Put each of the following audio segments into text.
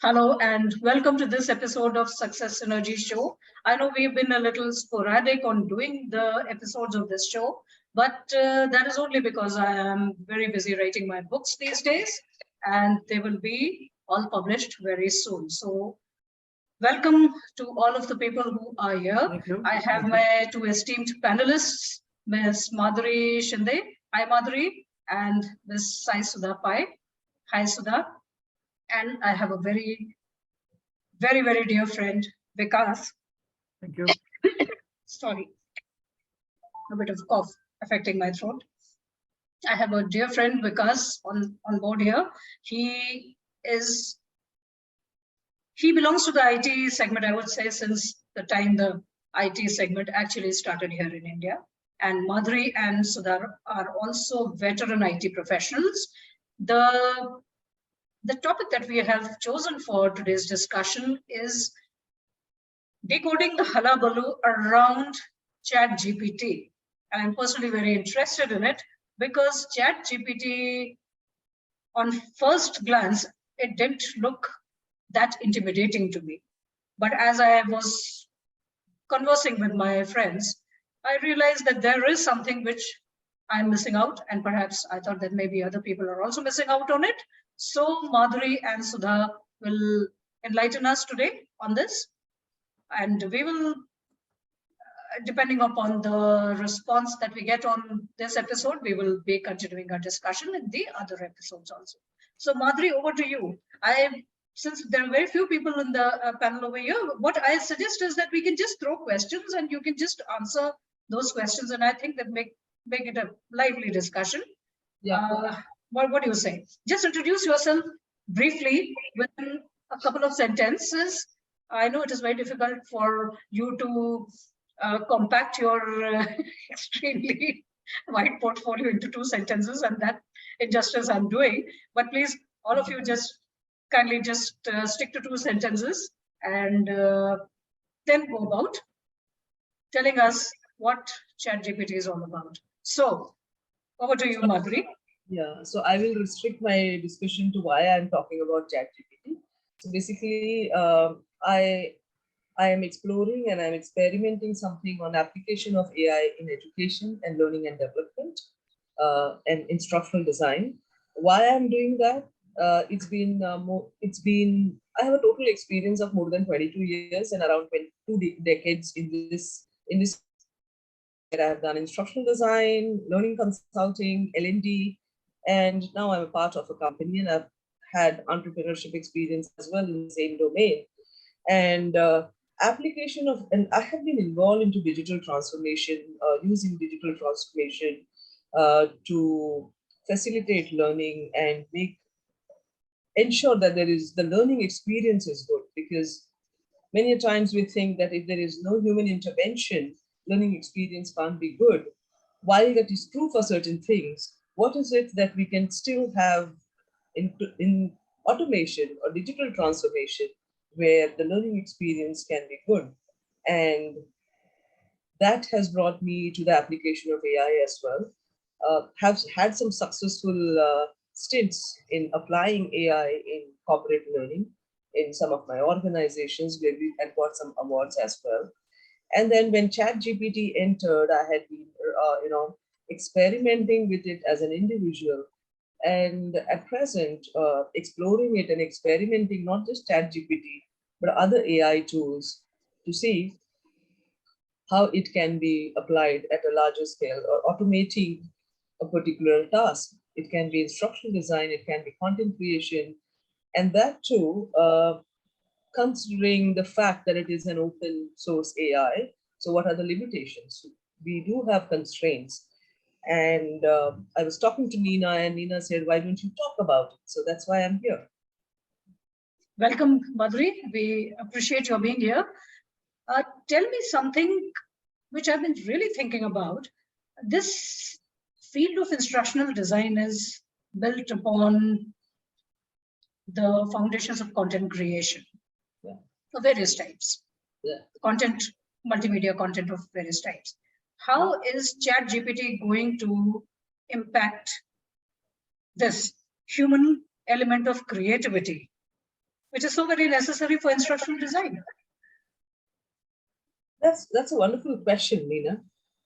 Hello and welcome to this episode of Success Synergy Show. I know we've been a little sporadic on doing the episodes of this show, but that is only because I am very busy writing my books these days and they will be all published very soon. So welcome to all of the people who are here. Thank you. I have my two esteemed panelists, Ms. Madhuri Shinde. Hi, Madhuri, and Ms. Sai Sudha Pai. Hi, Sudha. And I have a very dear friend, Vikas. Thank you. Sorry, a bit of cough affecting my throat. I have a dear friend, Vikas, on board here. He belongs to the IT segment, I would say, since the time the IT segment actually started here in India. And Madhuri and Sudhar are also veteran IT professionals. The topic that we have chosen for today's discussion is decoding the hullaballoo around ChatGPT. And I'm personally very interested in it because ChatGPT, on first glance, it didn't look that intimidating to me. But as I was conversing with my friends, I realized that there is something which I'm missing out, and perhaps I thought that maybe other people are also missing out on it. So Madhuri and Sudha will enlighten us today on this, and we will, depending upon the response that we get on this episode, we will be continuing our discussion in the other episodes also. So Madhuri, over to you. Since there are very few people in the panel over here, what I suggest is that we can just throw questions and you can just answer those questions, and I think that make it a lively discussion. Yeah. What do you say? Just introduce yourself briefly within a couple of sentences. I know it is very difficult for you to compact your extremely wide portfolio into 2 sentences, and that injustice I'm doing. But please, all of you, just kindly just stick to 2 sentences and then go about telling us what ChatGPT is all about. So, over to you, Madhuri. Yeah, so I will restrict my discussion to why I'm talking about ChatGPT. So basically, I am exploring and I'm experimenting something on application of AI in education and learning and development and instructional design. Why I'm doing that? I have a total experience of more than 22 years and around 22 decades in this where I have done instructional design, learning consulting, L&D, and now I'm a part of a company and I've had entrepreneurship experience as well in the same domain. And and I have been involved into digital transformation, using digital transformation to facilitate learning and ensure that the learning experience is good, because many times we think that if there is no human intervention, learning experience can't be good. While that is true for certain things, what is it that we can still have in automation or digital transformation where the learning experience can be good? And that has brought me to the application of AI as well. Have had some successful stints in applying AI in corporate learning in some of my organizations where we had got some awards as well. And then when ChatGPT entered, I had been, experimenting with it as an individual, and at present, exploring it and experimenting not just ChatGPT but other AI tools to see how it can be applied at a larger scale or automating a particular task. It can be instructional design, it can be content creation, and that too, considering the fact that it is an open source AI. So what are the limitations? We do have constraints. And I was talking to Nina, and Nina said, why don't you talk about it? So that's why I'm here. Welcome, Madhuri. We appreciate your being here. Tell me something which I've been really thinking about. This field of instructional design is built upon the foundations of content creation of various types. Content, multimedia content of various types. How is ChatGPT going to impact this human element of creativity which is so very necessary for instructional design? That's a wonderful question, Meena.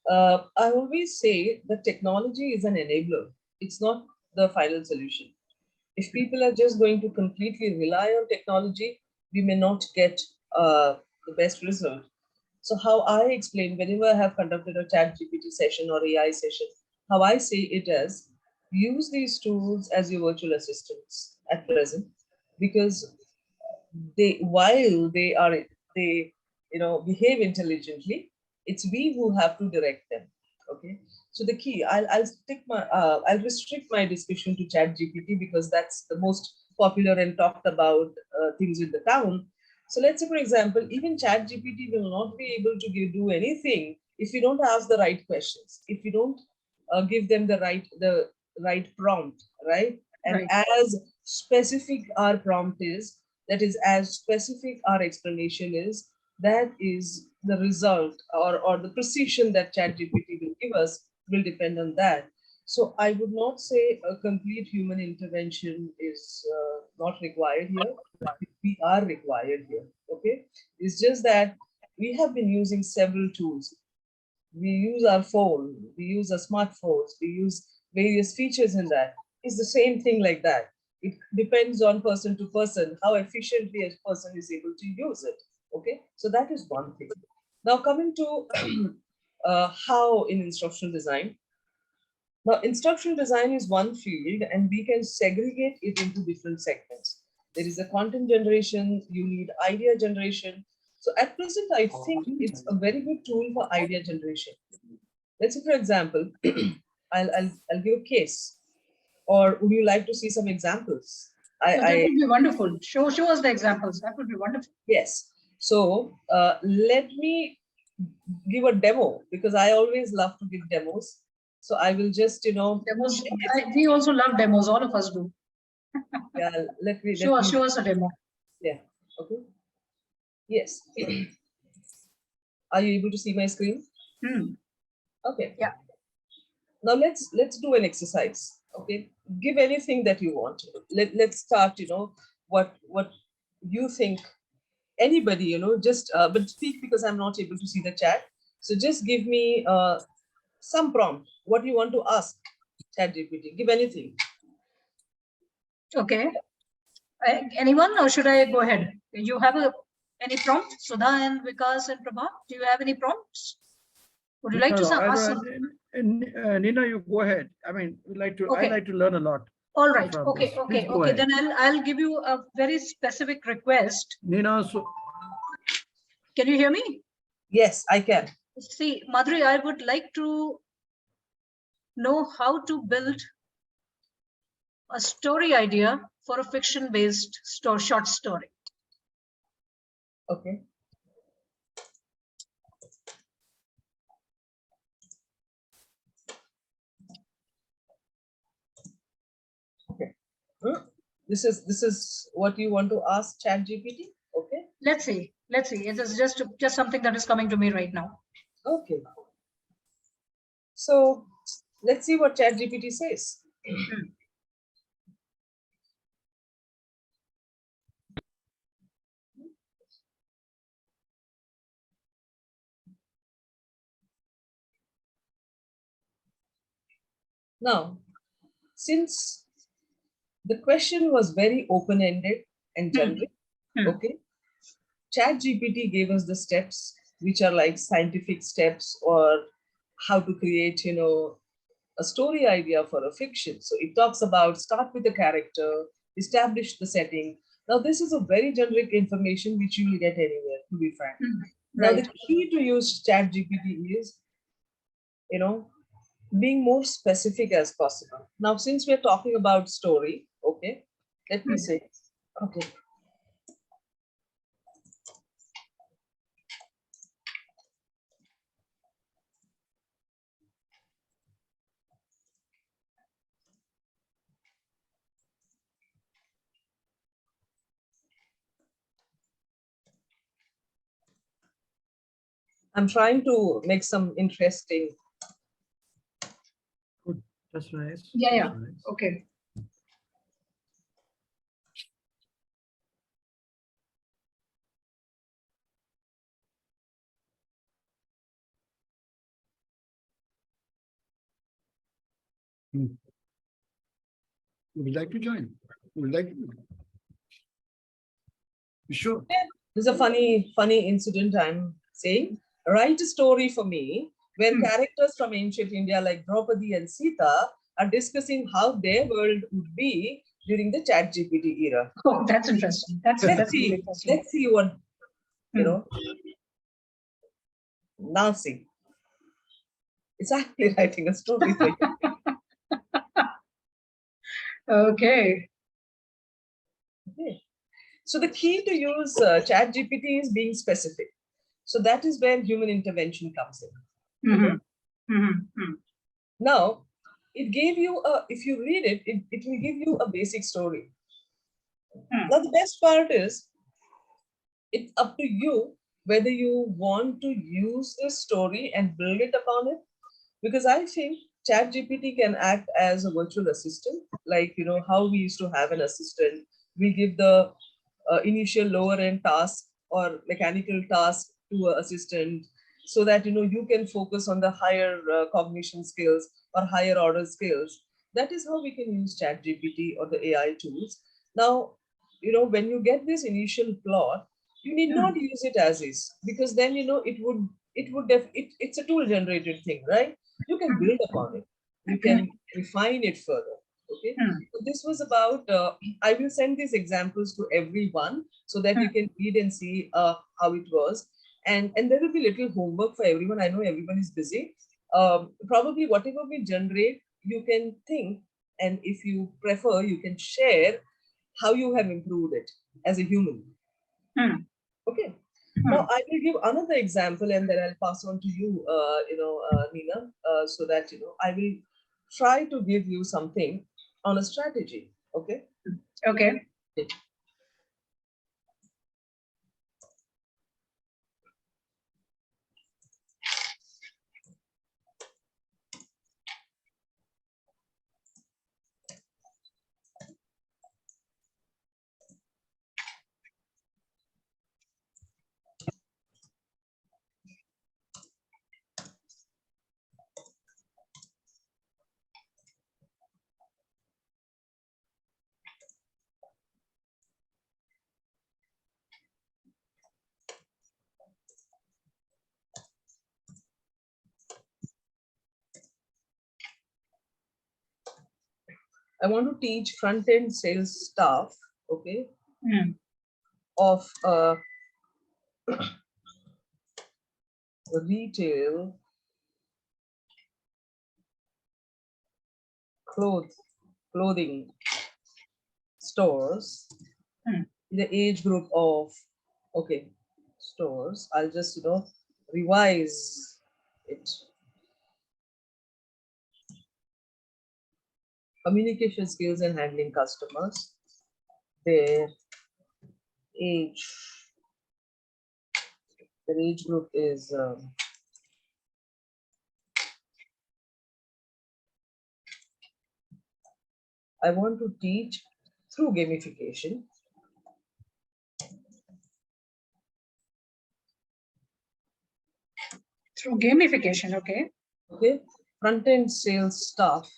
I always say that technology is an enabler. It's not the final solution. If people are just going to completely rely on technology, we may not get the best result. So how I explain whenever I have conducted a ChatGPT session or AI session, how I say it as use these tools as your virtual assistants at present, because they while they behave intelligently, it's we who have to direct them. Okay, so the key, I'll restrict my discussion to chat gpt because that's the most popular and talked about things in the town. So let's say, for example, even chat gpt will not be able to do anything if you don't ask the right questions, if you don't give them the right prompt, right? And Right. as specific our prompt is, that is, as specific our explanation is, that is the result, or the precision that ChatGPT will give us will depend on that. So I would not say a complete human intervention is not required here. We are required here. Okay, it's just that we have been using several tools. We use our phone, we use our smartphones, we use various features in that. It's the same thing like that. It depends on person to person how efficiently a person is able to use it. Okay, so that is one thing. Now coming to how in instructional design. Now instructional design is one field and we can segregate it into different segments. There is a content generation, you need idea generation. So at present, I think it's a very good tool for idea generation. Let's say, for example, I'll give a case. Or would you like to see some examples? That would be wonderful. Show us the examples. That would be wonderful. Yes. So let me give a demo because I always love to give demos. So I will just, demos. We also love demos. All of us do. Yeah, let me show us a demo. Yeah. Okay. Yes. Are you able to see my screen? Okay. Yeah. Now let's do an exercise. Okay. Give anything that you want. Let's start. What you think. Anybody. Just but speak because I'm not able to see the chat. So just give me some prompt. What you want to ask ChatGPT. Give anything. Okay. Anyone, or should I go ahead? You have any prompt? Sudha and Vikas and Prabha, do you have any prompts? Would you like to ask something? Nina, you go ahead. I mean, Okay. I like to learn a lot. All right. Okay. Then I'll give you a very specific request. Nina, so can you hear me? Yes, I can. See, Madhuri, I would like to know how to build a story idea for a fiction-based short story. Okay. Okay. This is what you want to ask ChatGPT. Okay. Let's see. It is just something that is coming to me right now. Okay. So let's see what ChatGPT says. Now, since the question was very open-ended and generic, okay, ChatGPT gave us the steps, which are like scientific steps or how to create, a story idea for a fiction. So it talks about start with a character, establish the setting. Now, this is a very generic information which you will get anywhere, to be frank. Now, the key to use ChatGPT is, being more specific as possible. Now, since we're talking about story, okay, let me say, okay. I'm trying to make some interesting. Good. That's nice. Yeah. That's nice. Okay. Would you like to join? Would you like to? You sure? There's a funny incident I'm saying. Write a story for me where characters from ancient India like Draupadi and Sita are discussing how their world would be during the ChatGPT era. Oh, that's interesting. That's really interesting. Let's see what, you know. Now see. It's actually writing a story for you. Okay. Okay. So the key to use ChatGPT is being specific. So that is where human intervention comes in. Mm-hmm. Now, it gave you if you read it, it will give you a basic story. Now, the best part is it's up to you whether you want to use this story and build it upon it. Because I think ChatGPT can act as a virtual assistant, like how we used to have an assistant. We give the initial lower end task or mechanical task to an assistant, so that you can focus on the higher cognition skills or higher order skills. That is how we can use ChatGPT or the AI tools. Now, when you get this initial plot, you need not use it as is, because then it's a tool generated thing, right? You can build upon it, you can refine it further. Okay, so this was about I will send these examples to everyone so that you can read and see how it was, and there will be little homework for everyone. I know everyone is busy. Probably whatever we generate, you can think, and if you prefer, you can share how you have improved it as a human. Okay. Now I will give another example, and then I'll pass on to you, Nina, so that I will try to give you something on a strategy. Okay. Okay. I want to teach front-end sales staff, okay, of retail clothing stores, the age group of, okay, stores. I'll just revise it. Communication skills and handling customers, their age group is I want to teach through gamification. Through gamification, okay. Okay, front-end sales staff.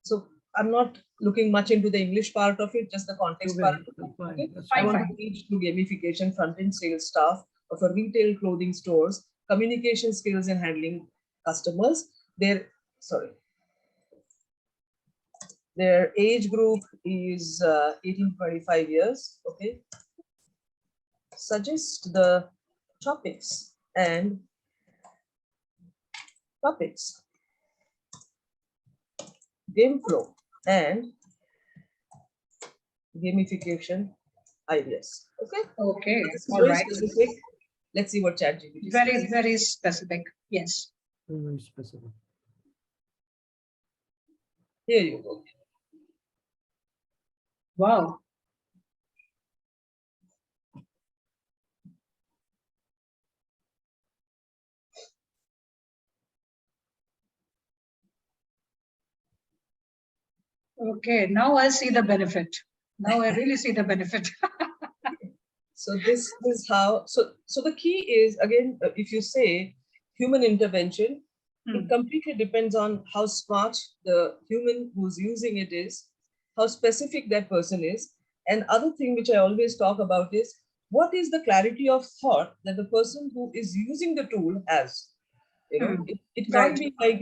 So I'm not looking much into the English part of it, just the context Okay, part. that's fine, Okay? that's I fine. want to teach through gamification front-end sales staff of a retail clothing stores, communication skills and handling customers. Their age group is 18 to 25 years. Okay. Suggest the topics and game flow and gamification ideas. Okay. Okay. This is All very right. specific. Let's see what ChatGPT Very, says. very specific. Yes. Very specific. Here you go. Wow. Okay, now I see the benefit. Now I really see the benefit. So this is how. So the key is, again, if you say human intervention, It completely depends on how smart the human who's using it is, how specific that person is. And other thing which I always talk about is what is the clarity of thought that the person who is using the tool has. It can't Right. be like,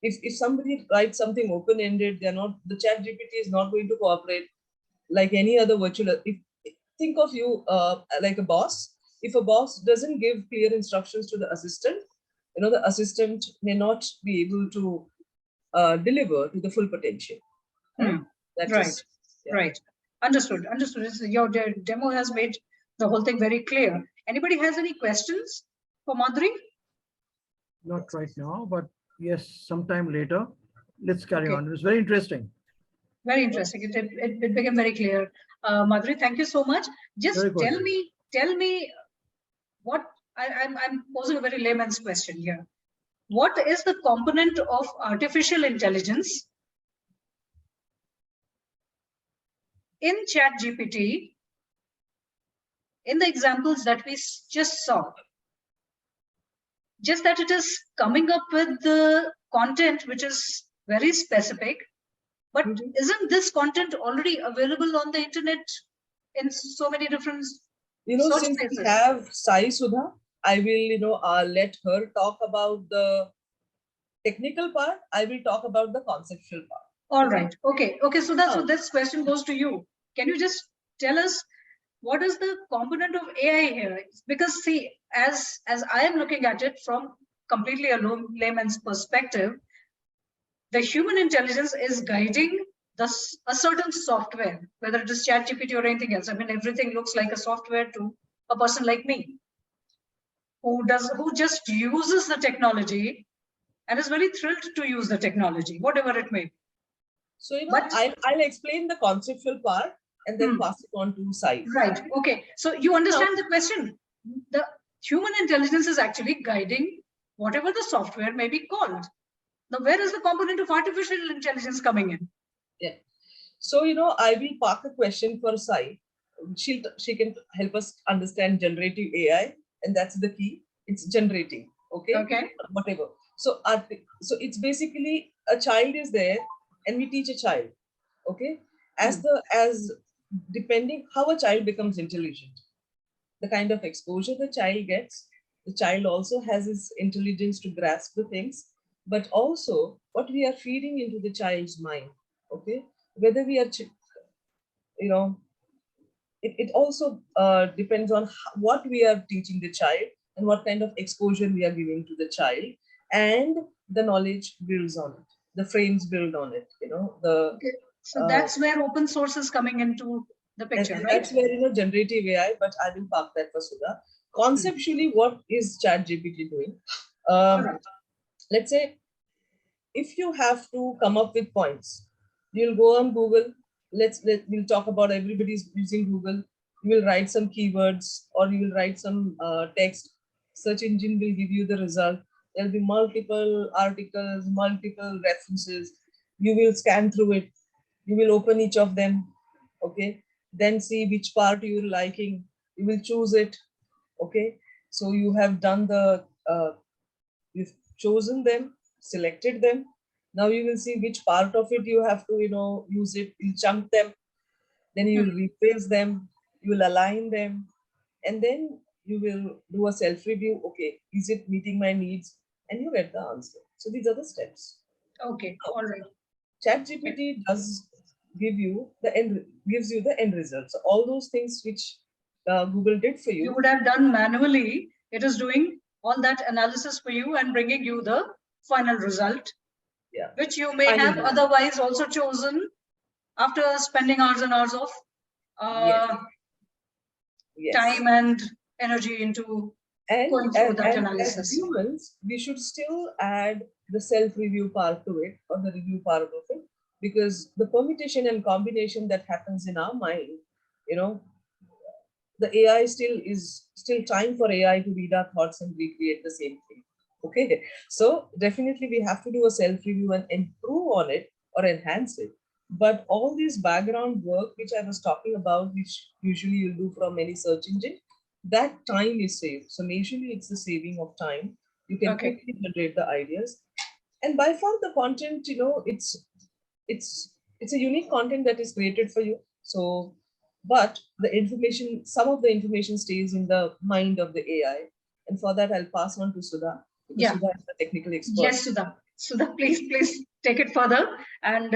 if somebody writes something open-ended, they're not, the chat GPT is not going to cooperate like any other virtual. Think of you like a boss. If a boss doesn't give clear instructions to the assistant, the assistant may not be able to deliver to the full potential. That Right. is, yeah. Right. Understood. Understood. Your demo has made the whole thing very clear. Anybody has any questions for Madhuri? Not right now, but yes, sometime later. Let's carry Okay. on. It was very interesting. Very interesting. It became very clear. Madhuri, thank you so much. Just Very good. tell me what I'm posing a very layman's question here. What is the component of artificial intelligence in ChatGPT in the examples that we just saw? Just that it is coming up with the content which is very specific, but isn't this content already available on the internet in so many different search Since places? we have Sai Sudha, I will, let her talk about the technical part. I will talk about the conceptual part. All right. Okay. Okay. So this question goes to you. Can you just tell us what is the component of AI here? Because see, as I am looking at it from completely a layman's perspective, the human intelligence is guiding a certain software, whether it is ChatGPT or anything else. I mean, everything looks like a software to a person like me, who just uses the technology and is very thrilled to use the technology, whatever it may be. So, I'll explain the conceptual part and then pass it on to Sai. Right. Okay. So you understand the question. The human intelligence is actually guiding whatever the software may be called. Now, where is the component of artificial intelligence coming in? Yeah. So, I will park a question for Sai. She can help us understand generative AI, and that's the key. It's generating. Okay. Okay. Whatever. So it's basically a child is there, and we teach a child. Okay. As depending how a child becomes intelligent, the kind of exposure the child gets, the child also has his intelligence to grasp the things, but also what we are feeding into the child's mind. Okay. Whether we are, it also depends on what we are teaching the child and what kind of exposure we are giving to the child, and the knowledge builds on it, the frames build on it, Okay. So that's where open source is coming into the picture, and right? that's where, generative AI, but I will park that for Sudha. Conceptually, what is ChatGPT doing? Let's say if you have to come up with points, you'll go on Google. We'll talk about everybody's using Google. You will write some keywords or you will write some text. Search engine will give you the result. There'll be multiple articles, multiple references. You will scan through it. You will open each of them. Okay. Then see which part you're liking. You will choose it. Okay. So you have done you've chosen them, selected them. Now you will see which part of it you have to, use it. You chunk them. Then you will replace them. You will align them. And then you will do a self-review. Okay, is it meeting my needs? And you get the answer. So these are the steps. Okay, all right. ChatGPT does gives you the end result. So all those things which Google did for you. You would have done manually. It is doing all that analysis for you and bringing you the final result, which you may have otherwise also chosen after spending hours and hours of time and energy into going through that analysis. As humans, we should still add the self-review part to it, or the review part of it, because the permutation and combination that happens in our mind, the AI is still time for AI to read our thoughts and recreate the same thing. Okay, so definitely we have to do a self-review and improve on it or enhance it. But all this background work, which I was talking about, which usually you'll do from any search engine, that time is saved. So majorly it's the saving of time. You can quickly generate the ideas. And by far the content, it's a unique content that is created for you. So, but the information, some of the information stays in the mind of the AI. And for that, I'll pass on to Sudha, because Yeah. Sudha is the technical expert. Yes, Sudha. Sudha, please take it further and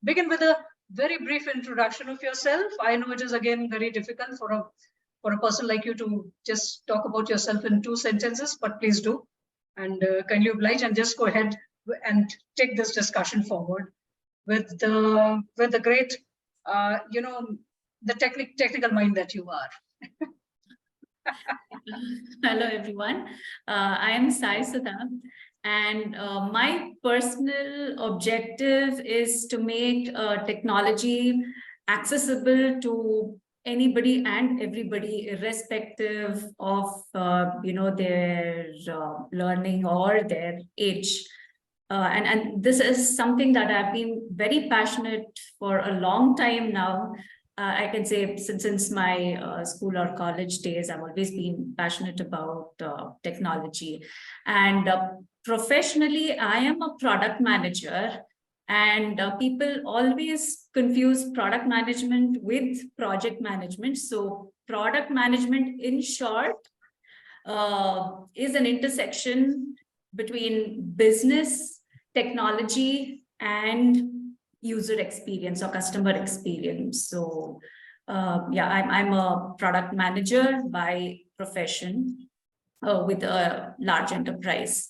begin with a very brief introduction of yourself. I know it is again very difficult for a person like you to just talk about yourself in 2 sentences, but please do. And kindly oblige and just go ahead and take this discussion forward with the great, the technical mind that you are. Hello, everyone. I am Sai Sudha, and my personal objective is to make technology accessible to anybody and everybody, irrespective of their learning or their age. And this is something that I've been very passionate for a long time now. I can say since my school or college days, I've always been passionate about technology. And professionally, I am a product manager. And people always confuse product management with project management. So product management, in short, is an intersection between business, technology, and user experience or customer experience. So I'm a product manager by profession with a large enterprise.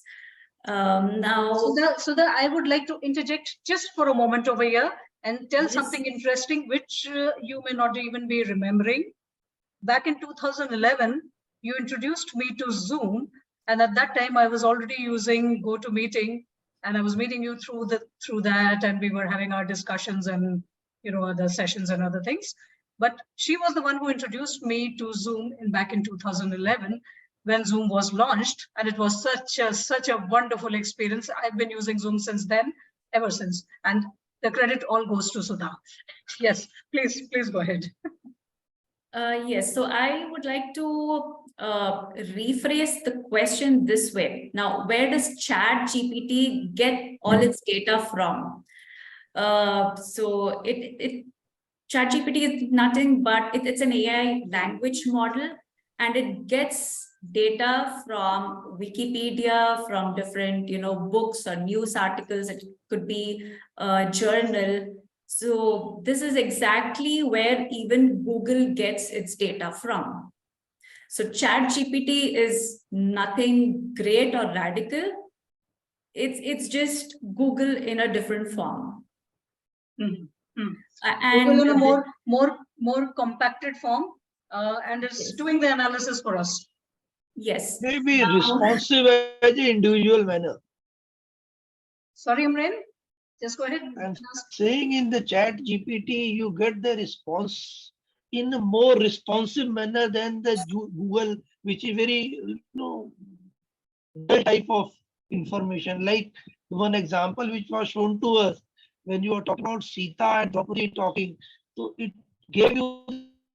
Now, Sudha, I would like to interject just for a moment over here and tell yes, something interesting, which you may not even be remembering. Back in 2011, you introduced me to Zoom, and at that time I was already using GoToMeeting, and I was meeting you through that, and we were having our discussions and other sessions and other things. But she was the one who introduced me to Zoom back in 2011 when Zoom was launched, and it was such a wonderful experience. I've been using Zoom since then, ever since, and the credit all goes to Sudha. Yes, please go ahead. Yes, so I would like to rephrase the question this way. Now, where does ChatGPT get all its data from? So ChatGPT is nothing but it's an AI language model, and it gets data from Wikipedia, from different books or news articles. It could be a journal. So this is exactly where even Google gets its data from. So ChatGPT is nothing great or radical. It's just Google in a different form. Mm-hmm. And Google in a more compacted form, and it's yes, doing the analysis for us. yes. Maybe responsive as an individual manner. Sorry, Imran, just go ahead. I'm saying in the chat GPT, you get the response in a more responsive manner than the Google, which is very, dull type of information. Like one example which was shown to us when you were talking about Sita and Draupadi talking. So it gave you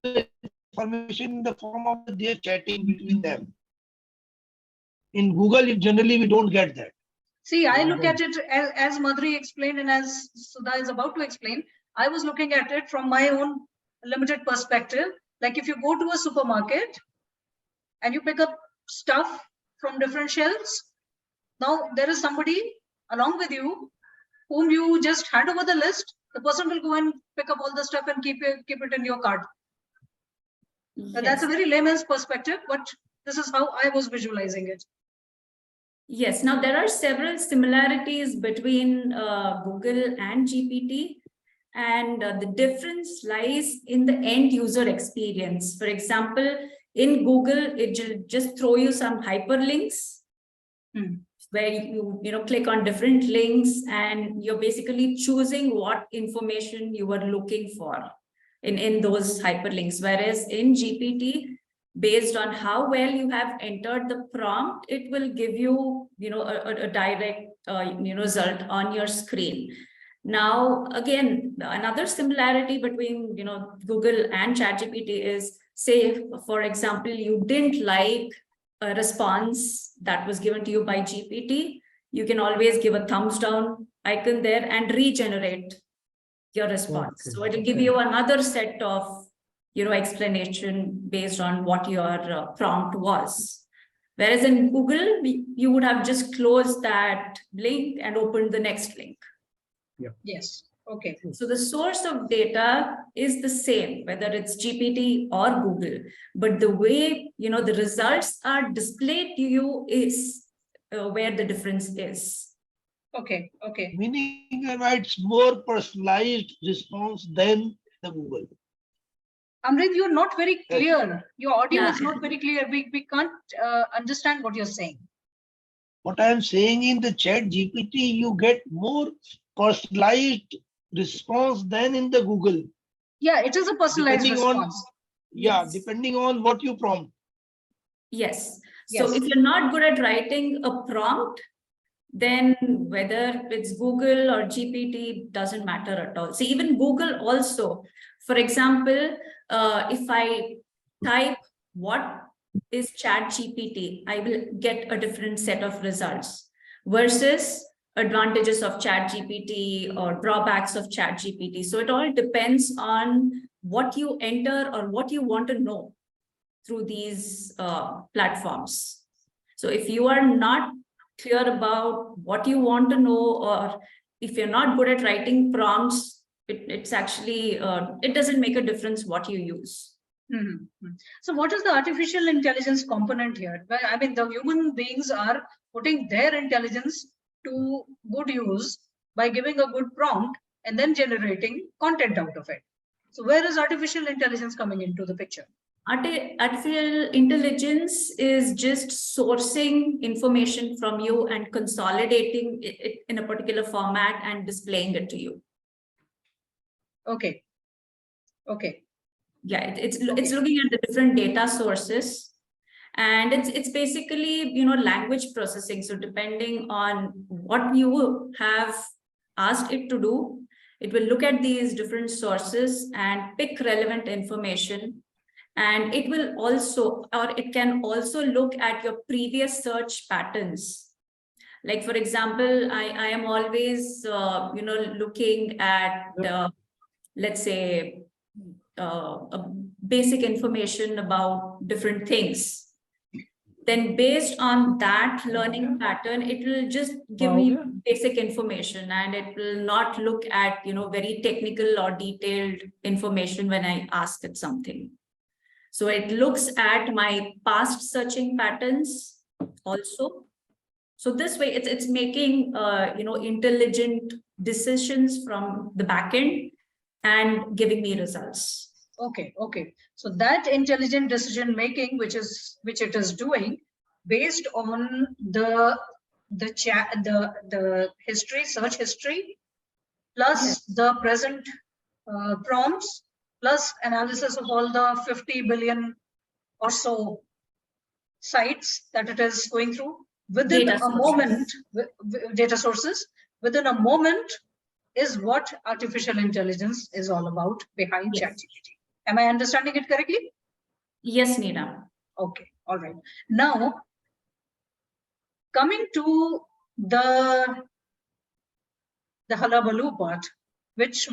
the information in the form of their chatting between them. In Google, generally we don't get that. See, I look at it as Madhuri explained and as Sudha is about to explain. I was looking at it from my own limited perspective. Like if you go to a supermarket and you pick up stuff from different shelves, now there is somebody along with you whom you just hand over the list. The person will go and pick up all the stuff and keep it in your cart. Yes. That's a very layman's perspective, but this is how I was visualizing it. Yes, now there are several similarities between Google and GPT, and the difference lies in the end user experience. For example, in Google, it just throw you some hyperlinks where you click on different links, and you're basically choosing what information you were looking for in those hyperlinks. Whereas in GPT, based on how well you have entered the prompt, it will give you, a direct, result on your screen. Now, again, another similarity between, Google and ChatGPT is, say, for example, you didn't like a response that was given to you by GPT. you can always give a thumbs down icon there and regenerate your response. Okay, So it'll give okay. you another set of, explanation based on what your prompt was. Whereas in Google, you would have just closed that link and opened the next link. Yes. Okay. So the source of data is the same, whether it's GPT or Google, but the way, the results are displayed to you is where the difference is. Okay. Okay. Meaning it's more personalized response than the Google. Amrit, you're not very clear. Your audio Yeah. is not very clear. We can't understand what you're saying. What I am saying, in the ChatGPT, you get more personalized response than in the Google. Yeah, it is a personalized Depending on- response. Yeah, Yes. depending on what you prompt. Yes. So Yes. if you're not good at writing a prompt, then whether it's Google or GPT doesn't matter at all. See, even Google also, for example, if I type what is ChatGPT, I will get a different set of results versus advantages of ChatGPT or drawbacks of ChatGPT. So it all depends on what you enter or what you want to know through these platforms. So if you are not clear about what you want to know, or if you're not good at writing prompts, it's actually, it doesn't make a difference what you use. Mm-hmm. So what is the artificial intelligence component here? Well, I mean, the human beings are putting their intelligence to good use by giving a good prompt and then generating content out of it. So where is artificial intelligence coming into the picture? Artificial intelligence is just sourcing information from you and consolidating it in a particular format and displaying it to you. Okay. Okay. Yeah, it's Okay. looking at the different data sources, and it's basically, language processing. So depending on what you have asked it to do, it will look at these different sources and pick relevant information. And it will also, or it can also look at your previous search patterns. Like, for example, I am always, looking at, let's say, a basic information about different things. Then based on that learning pattern, it will just give me basic information, and it will not look at, very technical or detailed information when I ask it something. So it looks at my past searching patterns also. So this way it's making, intelligent decisions from the back end and giving me results. Okay, okay. So that intelligent decision making, which it is doing, based on the history, search history, plus the present prompts, plus analysis of all the 50 billion or so sites that it is going through within Data a moment, data sources within a moment, is what artificial intelligence is all about behind Yes. ChatGPT. Am I understanding it correctly? Yes, Neena. Okay, all right. Now, coming to the hullabaloo part, which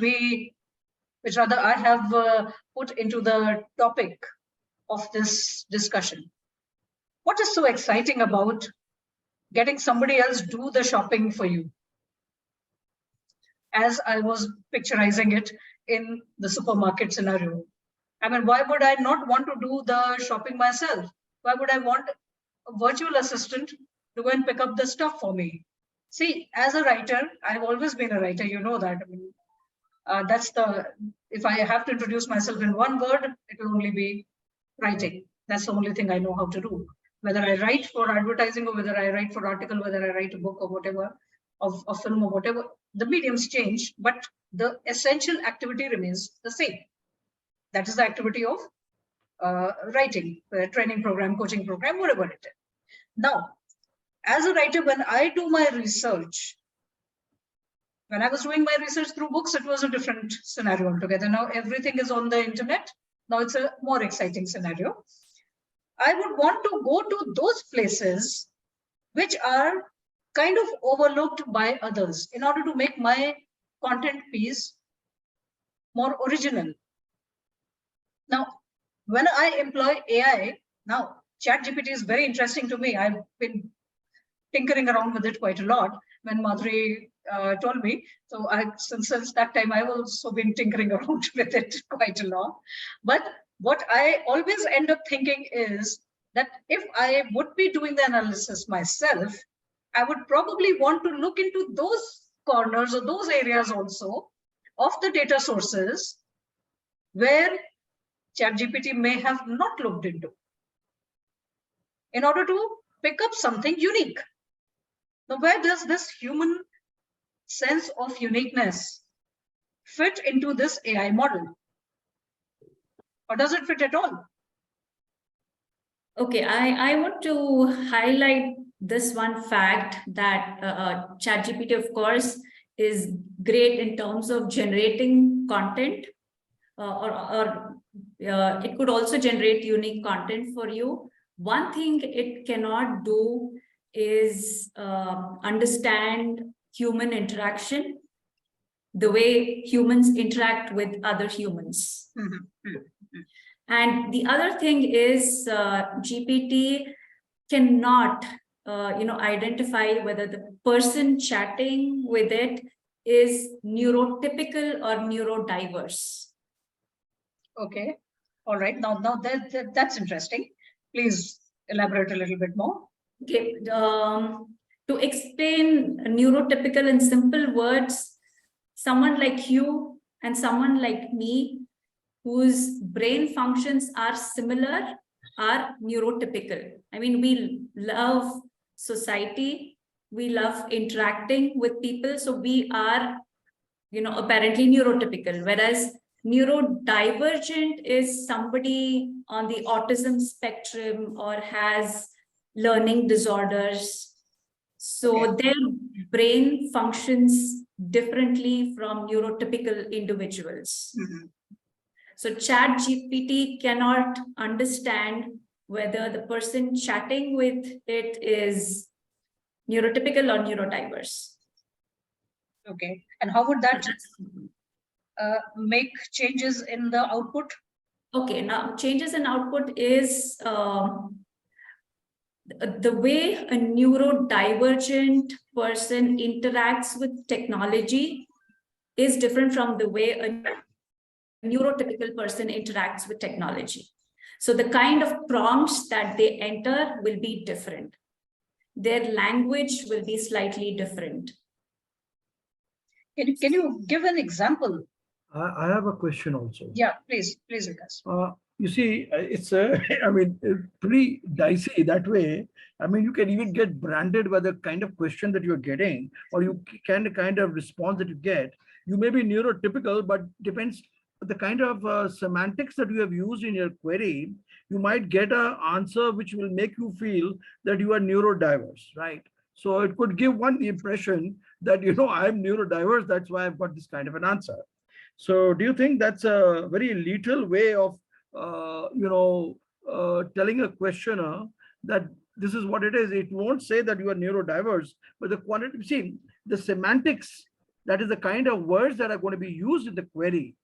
rather I have put into the topic of this discussion. What is so exciting about getting somebody else do the shopping for you? As I was picturizing it in the supermarket scenario. I mean, why would I not want to do the shopping myself? Why would I want a virtual assistant to go and pick up the stuff for me? See, as a writer, I've always been a writer, you know that. I mean, if I have to introduce myself in one word, it will only be writing. That's the only thing I know how to do. Whether I write for advertising or whether I write for article, whether I write a book or whatever, of a film or whatever, the mediums change, but the essential activity remains the same. That is the activity of writing, training program, coaching program, whatever it is. Now, as a writer, when I do my research, when I was doing my research through books, it was a different scenario altogether. Now everything is on the internet. Now it's a more exciting scenario. I would want to go to those places which are kind of overlooked by others in order to make my content piece more original. Now, when I employ AI, now ChatGPT is very interesting to me. I've been tinkering around with it quite a lot when Madhuri told me. So since that time, I've also been tinkering around with it quite a lot. But what I always end up thinking is that if I would be doing the analysis myself, I would probably want to look into those corners or those areas also of the data sources where ChatGPT may have not looked into in order to pick up something unique. Now, where does this human sense of uniqueness fit into this AI model? Or does it fit at all? Okay, I want to highlight this one fact that ChatGPT, of course, is great in terms of generating content, or it could also generate unique content for you. One thing it cannot do is understand human interaction, the way humans interact with other humans. And the other thing is GPT cannot identify whether the person chatting with it is neurotypical or neurodiverse. Okay. All right. Now that's interesting. Please elaborate a little bit more. Okay. To explain neurotypical in simple words, someone like you and someone like me, whose brain functions are similar, are neurotypical. I mean, we love society, we love interacting with people, so we are, apparently neurotypical. Whereas neurodivergent is somebody on the autism spectrum or has learning disorders. So their brain functions differently from neurotypical individuals. So ChatGPT cannot understand whether the person chatting with it is neurotypical or neurodiverse. Okay. And how would that make changes in the output? Okay, now changes in output is the way a neurodivergent person interacts with technology is different from the way a neurotypical person interacts with technology. So the kind of prompts that they enter will be different. Their language will be slightly different. Can you give an example? I have a question also. Yeah, please, Vikas. You see, it's pretty dicey that way. I mean, you can even get branded by the kind of question that you're getting, or you can the kind of response that you get. You may be neurotypical, but depends the kind of semantics that you have used in your query. You might get an answer which will make you feel that you are neurodiverse, right? So it could give one the impression that, I'm neurodiverse, that's why I've got this kind of an answer. So do you think that's a very lethal way of, telling a questioner that this is what it is? It won't say that you are neurodiverse, but the quantity, see, the semantics, that is the kind of words that are going to be used in the query,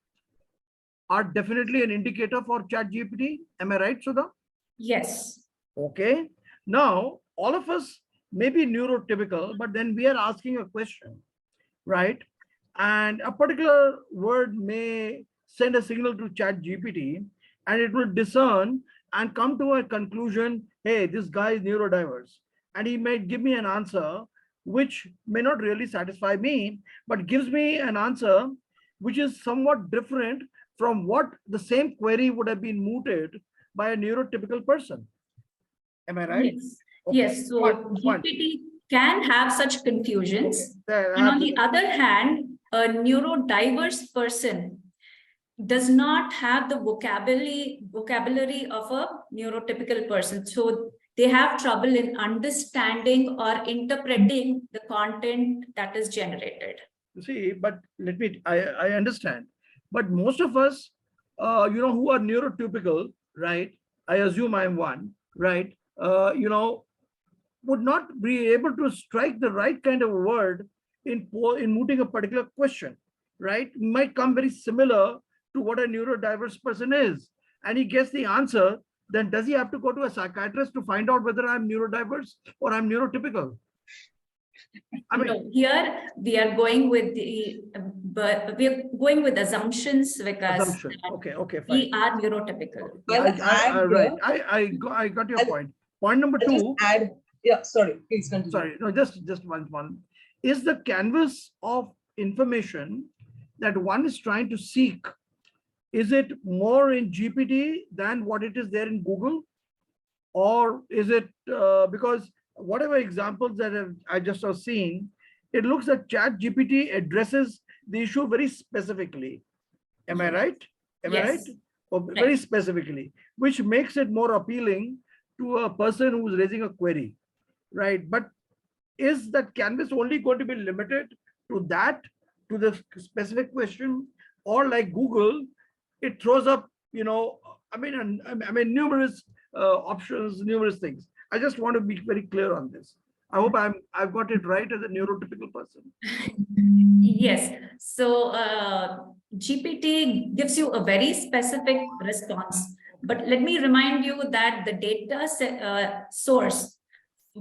are definitely an indicator for ChatGPT. Am I right, Sudha? Yes. Okay. Now, all of us may be neurotypical, but then we are asking a question, right? And a particular word may send a signal to ChatGPT, and it will discern and come to a conclusion, hey, this guy is neurodiverse. And he may give me an answer which may not really satisfy me, but gives me an answer which is somewhat different from what the same query would have been mooted by a neurotypical person. Am I right? Yes. Okay. Yes. So GPT can have such confusions. Okay. And on the other hand, a neurodiverse person does not have the vocabulary of a neurotypical person. So they have trouble in understanding or interpreting the content that is generated. You see, but I understand. But most of us, who are neurotypical, right? I assume I'm one, right? would not be able to strike the right kind of word in mooting a particular question, right? Might come very similar to what a neurodiverse person is, and he gets the answer. Then does he have to go to a psychiatrist to find out whether I'm neurodiverse or I'm neurotypical? I mean, no, here we are going with the, but we are going with assumptions because assumption. Okay, we fine. are neurotypical. I'll add Right. here. I got your I'll- point. Point number I'll just two. add. Yeah, sorry. Please continue. Sorry, no, just one. Is the canvas of information that one is trying to seek, is it more in GPT than what it is there in Google? Or is it because whatever examples that I just have seen, it looks that ChatGPT addresses the issue very specifically. Am I right? Am I right? Yes. Or very specifically, which makes it more appealing to a person who's raising a query, right? But is that canvas only going to be limited to that, to the specific question, or like Google, it throws up, I mean, numerous options, numerous things. I just want to be very clear on this. I hope I've got it right as a neurotypical person. Yes. So GPT gives you a very specific response. But let me remind you that the data source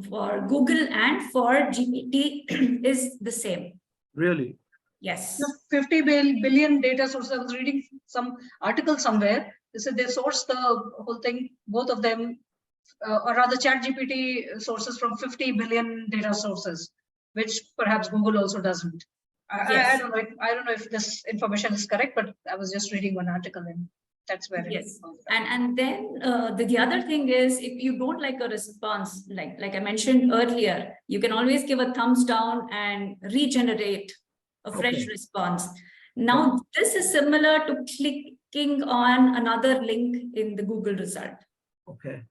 for Google and for GPT is the same. Really? Yes. 50 billion data sources. I was reading some article somewhere. They said they sourced the whole thing, both of them, or rather ChatGPT sources from 50 billion data sources, which perhaps Google also doesn't. Yes. I don't know if this information is correct, but I was just reading one article and that's where it is. And then the other thing is, if you don't like a response, like I mentioned earlier, you can always give a thumbs down and regenerate a fresh response. Now, this is similar to clicking on another link in the Google result. Okay.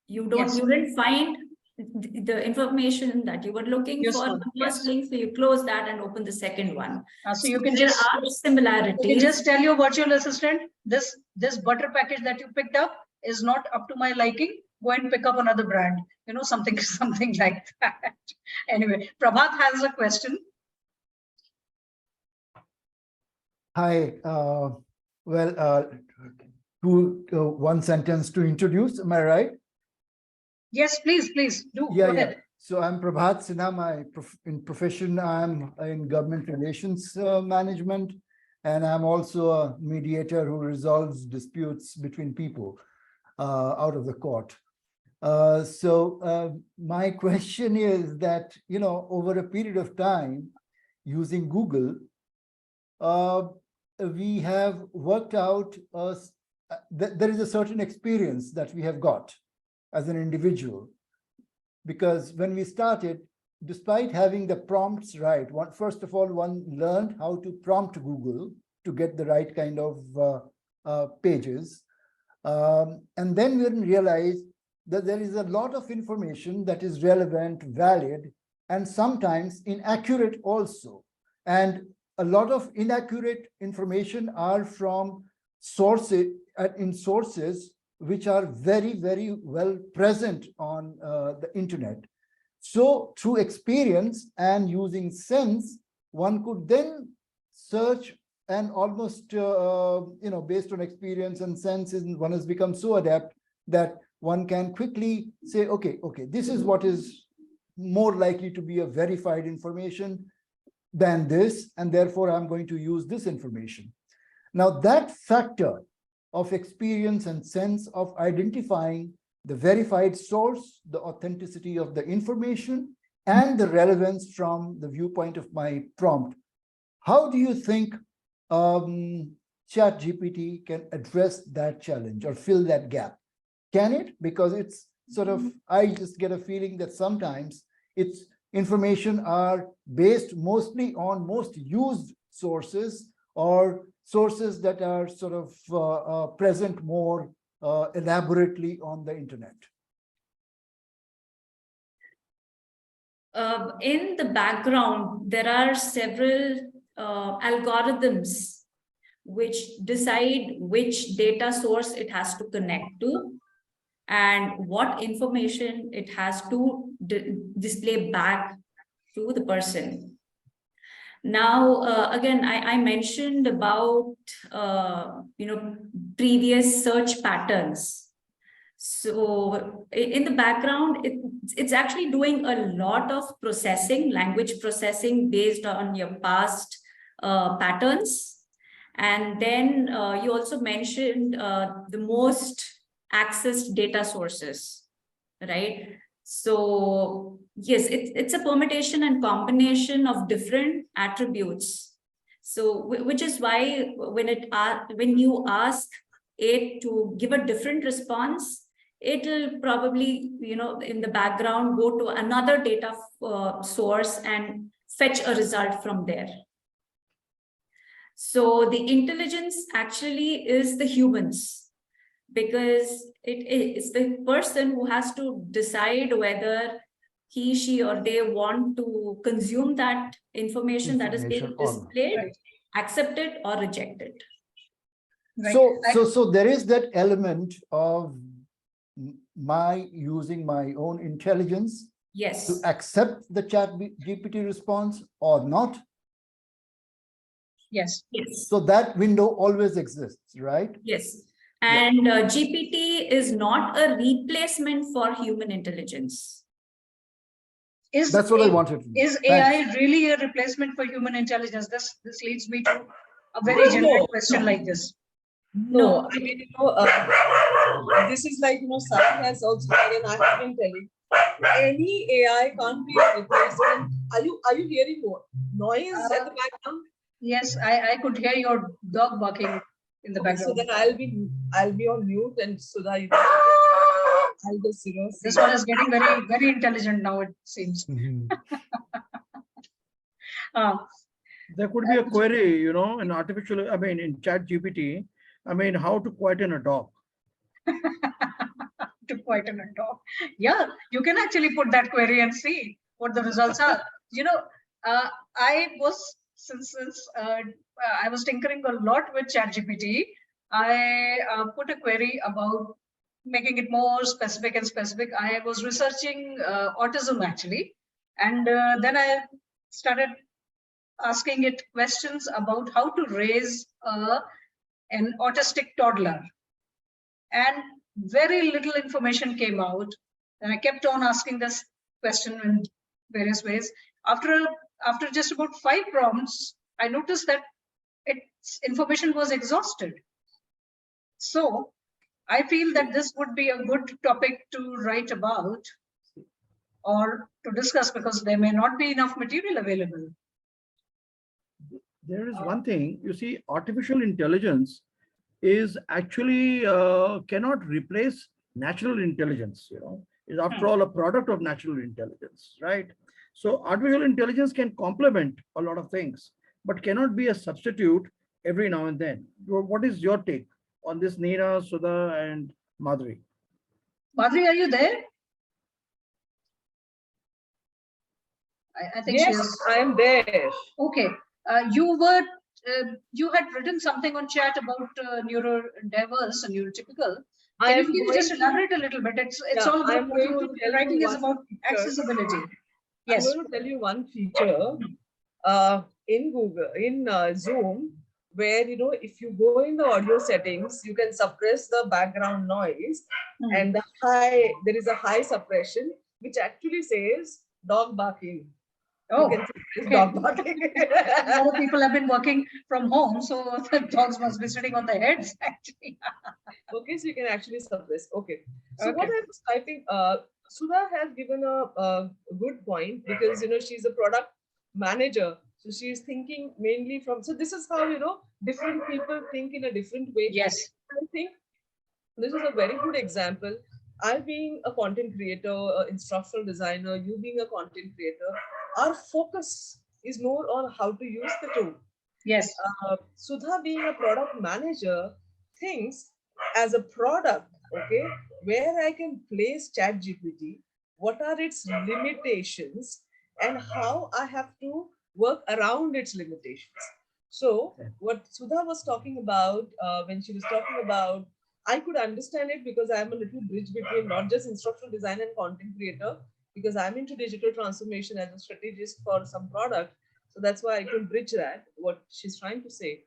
You didn't find the information that you were looking for in the first link, so you close that and open the second one. So you can just similarities. You can just tell your virtual assistant, this butter package that you picked up is not up to my liking. Go and pick up another brand. Something like that. Anyway, Prabhat has a question. Hi. One sentence to introduce. Am I right? Yes, please do. Yeah, Go ahead. So I'm Prabhat Sinha. In profession, I'm in government relations management, and I'm also a mediator who resolves disputes between people out of the court. So my question is that, over a period of time, using Google, we have worked out there is a certain experience that we have got as an individual, because when we started, despite having the prompts right, first of all, one learned how to prompt Google to get the right kind of pages. And then we realized that there is a lot of information that is relevant, valid, and sometimes inaccurate also. And a lot of inaccurate information are from sources which are very, very well present on the internet. So through experience and using sense, one could then search and almost, based on experience and sense, one has become so adept that one can quickly say, okay, this is what is more likely to be a verified information than this, and therefore I'm going to use this information. Now that factor of experience and sense of identifying the verified source, the authenticity of the information, and the relevance from the viewpoint of my prompt. How do you think ChatGPT can address that challenge or fill that gap? Can it? Because it's sort of, I just get a feeling that sometimes its information are based mostly on most used sources or sources that are sort of present more elaborately on the internet. In the background, there are several algorithms which decide which data source it has to connect to. and what information it has to display back to the person. Now, again, I mentioned about, previous search patterns. So in the background, it's actually doing a lot of processing, language processing based on your past patterns. And then you also mentioned the most accessed data sources, right? So yes, it's a permutation and combination of different attributes. So which is why when you ask it to give a different response, it'll probably, in the background, go to another data source and fetch a result from there. So the intelligence actually is the humans, because it is the person who has to decide whether he, she, or they want to consume that information that is being displayed, Right. accept it or reject it. Right. So there is that element of my using my own intelligence to Yes. accept the ChatGPT response or not. Yes. Yes. So that window always exists, right? Yes. And GPT is not a replacement for human intelligence. That's what I wanted to know. Is Thanks. AI really a replacement for human intelligence? This leads me to a very generic question like this. No, I mean, this is like, Sai has also said, and I have been telling, any AI can't be a replacement. Are you hearing more noise at the background? Yes, I could hear your dog barking in the Okay, so background. then I'll be on mute, and so that you I'll just see. This one is getting very, very intelligent now, it seems. There could be a query, in artificial, in ChatGPT, how to quieten a dog. To quieten a dog. Yeah, you can actually put that query and see what the results are. I was, since I was tinkering a lot with ChatGPT, I put a query about making it more specific and specific. I was researching autism actually, and then I started asking it questions about how to raise an autistic toddler, and very little information came out. And I kept on asking this question in various ways. After just about 5 prompts, I noticed that its information was exhausted. So I feel that this would be a good topic to write about or to discuss, because there may not be enough material available. There is one thing, you see, artificial intelligence is actually cannot replace natural intelligence, is after all a product of natural intelligence, right? So artificial intelligence can complement a lot of things, but cannot be a substitute every now and then. What is your take on this, Neera, Sudha, and Madhuri? Madhuri, are you there? I think yes, she is. I am there. Okay. You had written something on chat about neurodiverse and neurotypical. Can you please just elaborate a little bit? It's all about what you're writing is about accessibility. Yes. I'm going to tell you one feature in Google, in Zoom, where, if you go in the audio settings, you can suppress the background noise, and there is a high suppression, which actually says dog barking. Oh, okay. Dog barking. A lot of people have been working from home, so the dogs must be sitting on their heads, actually. Okay, so you can actually suppress. Okay. So what I was typing, Sudha has given a good point, because, she's a product manager. So she's thinking mainly from, so this is how, different people think in a different way. Yes. I think this is a very good example. I being a content creator, instructional designer, you being a content creator, our focus is more on how to use the tool. Yes. Sudha being a product manager thinks as a product, okay, where I can place ChatGPT, what are its limitations, and how I have to work around its limitations. So what Sudha was talking about when she was talking about I could understand it because I'm a little bridge between not just instructional design and content creator, because I'm into digital transformation as a strategist for some product. So that's why I could bridge that, what she's trying to say.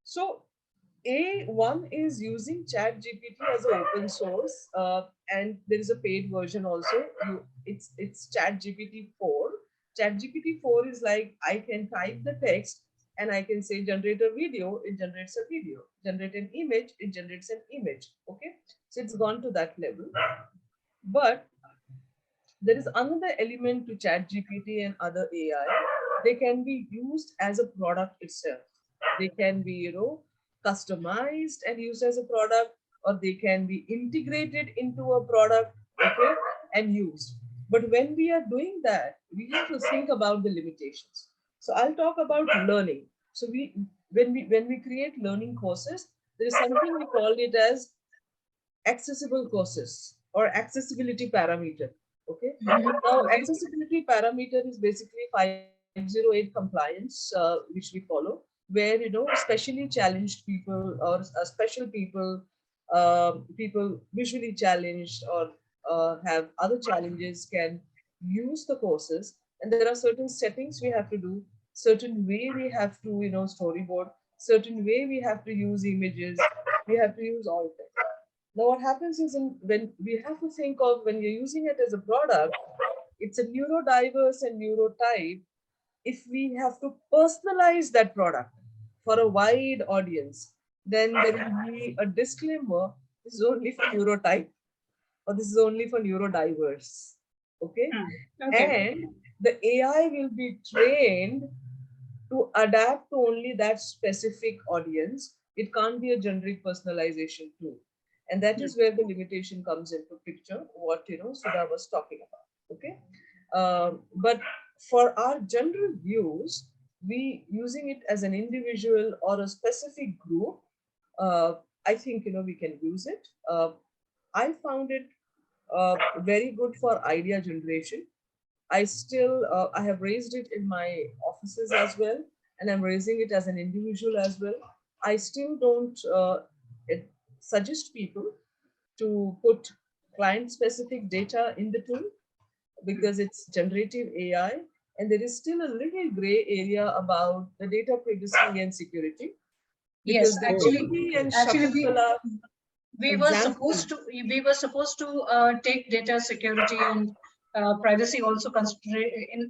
So one is using ChatGPT as an open source, and there is a paid version also. It's ChatGPT 4. ChatGPT 4 is like I can type the text and I can say generate a video, it generates a video. Generate an image, it generates an image. Okay, so it's gone to that level. But there is another element to ChatGPT and other AI. They can be used as a product itself. They can be, customized and used as a product, or they can be integrated into a product, okay, and used. But when we are doing that, we have to think about the limitations. So I'll talk about learning. So when we create learning courses, there is something we call it as accessible courses or accessibility parameter. Okay. Now, accessibility parameter is basically 508 compliance, which we follow, where specially challenged people or special people, people visually challenged or have other challenges can use the courses, and there are certain settings we have to do, certain way we have to storyboard, certain way we have to use images, we have to use all of that. Now, what happens is when we have to think of when you're using it as a product, it's a neurodiverse and neurotype. If we have to personalize that product for a wide audience, then there will be a disclaimer: this is only for neurotype, or this is only for neurodiverse. Okay, and the AI will be trained to adapt to only that specific audience. It can't be a generic personalization tool. And that is where the limitation comes into picture, what Sudha was talking about. Okay. But for our general use, we using it as an individual or a specific group, I think we can use it. I found it very good for idea generation. I have raised it in my offices as well, and I'm raising it as an individual as well. I still don't suggest people to put client specific data in the tool because it's generative AI, and there is still a little gray area about the data privacy and security. Yes, Because actually, we were examples. supposed to take data security and privacy also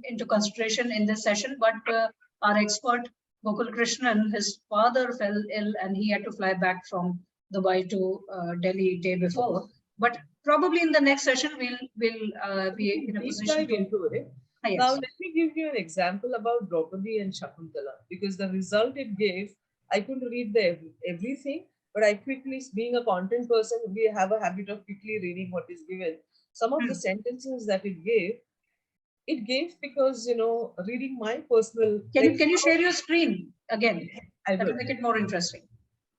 into consideration in this session, but our expert Gokul Krishnan, his father fell ill and he had to fly back from Dubai to Delhi day before. But probably in the next session we'll be in a position to into it. Yes. Now let me give you an example about Draupadi and Shakuntala, because the result it gave, I couldn't read everything, but I quickly, being a content person, we have a habit of quickly reading what is given. Some of the sentences that it gave because reading my personal. Can you share your screen again? I That will will make it more interesting.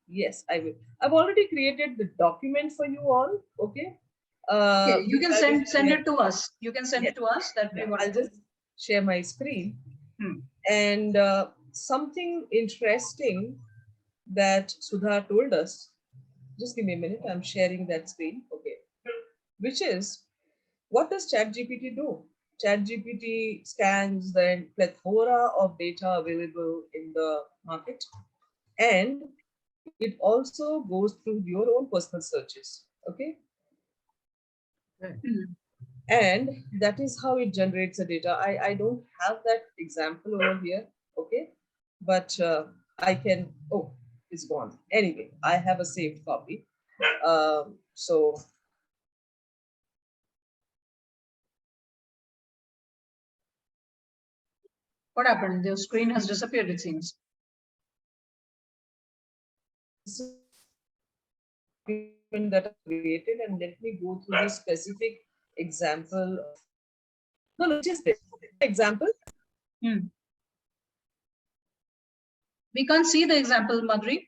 Yes, I will. I've already created the document for you all. Okay. Okay, you can send it to us. You can send it to us. I'll just share my screen. Hmm. And something interesting that Sudha told us. Just give me a minute. I'm sharing that screen. Okay. Which is, what does ChatGPT do? ChatGPT scans the plethora of data available in the market, and it also goes through your own personal searches. Okay. And that is how it generates the data. I don't have that example over here. Okay. But I can, oh, it's gone. Anyway, I have a saved copy. So what happened? The screen has disappeared, it seems. that I created, and let me go through the specific example of, no, just this example. We can't see the example, Madhuri.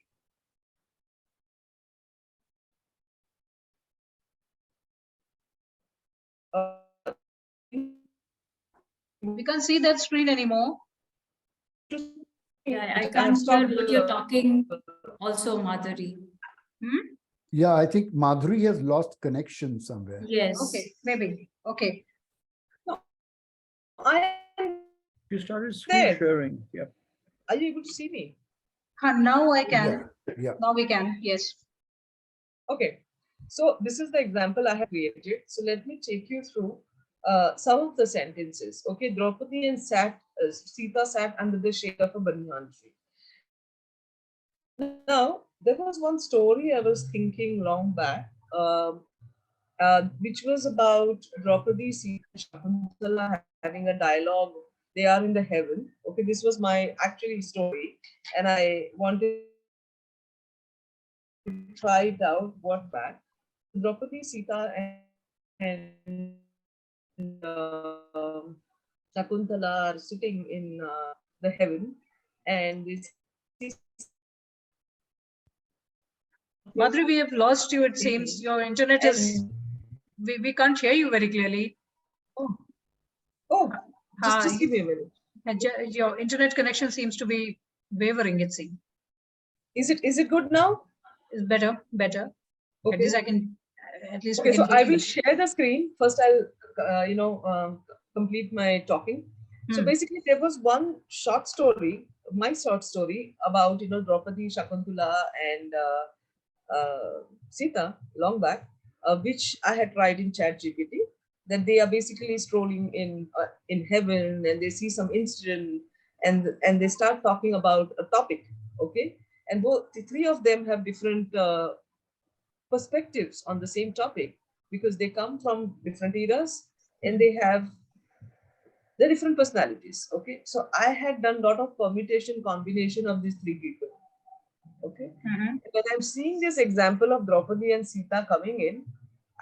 We can't see that screen anymore. Yeah, I can't hear what you're talking also, Madhuri. Yeah, I think Madhuri has lost connection somewhere. Yes. Okay, maybe. Okay. No, I am You started screen there. sharing. Yep. Are you able to see me? Now I can. Yeah, yeah. Now we can. Yes. Okay. So this is the example I have created. So let me take you through some of the sentences. Okay, Draupadi and Sita sat under the shade of a banyan tree. Now, there was one story I was thinking long back, which was about Draupadi, Sita, and Shakuntala having a dialogue. They are in the heaven. Okay, this was my actually story, and I wanted to try it out. What back? Draupadi, Sita, and Shakuntala are sitting in the heaven, and they see Madhuri, we have lost you, it seems. something, Your internet is, and we can't hear you very clearly. oh, oh, Hi. just give me a minute. Your internet connection seems to be wavering, it seems. Is it good now? It's better, better. At Okay. least I can, at least we Okay, can so hear I you. will share the screen. First, I'll complete my talking. So basically, there was one short story, my short story about Draupadi, Shakuntala, and Sita long back, which I had tried in ChatGPT. That they are basically strolling in heaven, and they see some incident, and they start talking about a topic. Okay, and both the three of them have different perspectives on the same topic because they come from different eras and they have the different personalities. Okay, so I had done a lot of permutation combination of these three people. Okay, when I'm seeing this example of Draupadi and Sita coming in,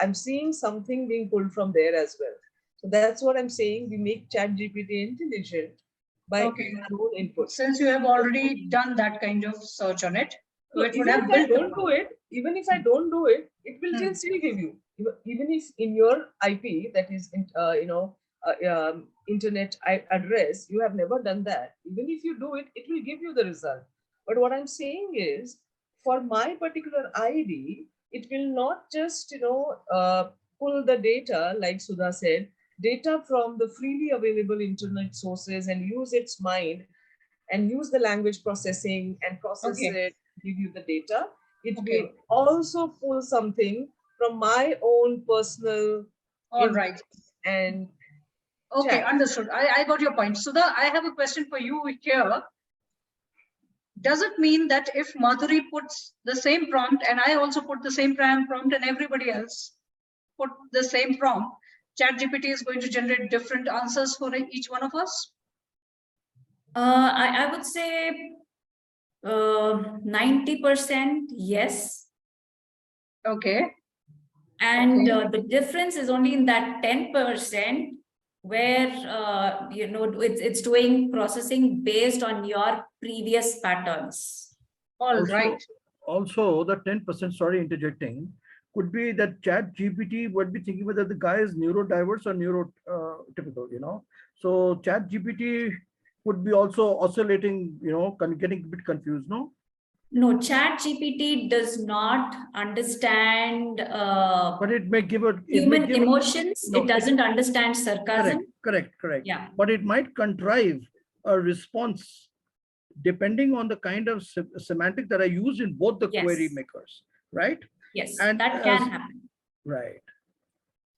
I'm seeing something being pulled from there as well. So that's what I'm saying. We make ChatGPT intelligent by our own input. Since you have already done that kind of search on it, So it would even have if I built. don't do it, even if I don't do it, it will still give you. Even if in your IP, that is, internet address, you have never done that. Even if you do it, it will give you the result. But what I'm saying is, for my particular ID, it will not just pull the data like Sudha said, data from the freely available internet sources and use its mind and use the language processing and process it, give you the data. It will also pull something from my own personal All right. And okay, chat. Understood. I got your point. Sudha, I have a question for you here. Does it mean that if Madhuri puts the same prompt and I also put the same prompt and everybody else put the same prompt, ChatGPT is going to generate different answers for each one of us? I would say 90% yes. Okay. And the difference is only in that 10% where it's doing processing based on your previous patterns. All right. Also, the 10%, sorry, interjecting, could be that ChatGPT would be thinking whether the guy is neurodiverse or neurotypical, So ChatGPT could be also oscillating, getting a bit confused, no? No, ChatGPT does not understand but it may give a human emotions. It doesn't understand sarcasm. Correct. Yeah. But it might contrive a response depending on the kind of semantic that I use in both the query makers, right? Yes, and that can happen. Right.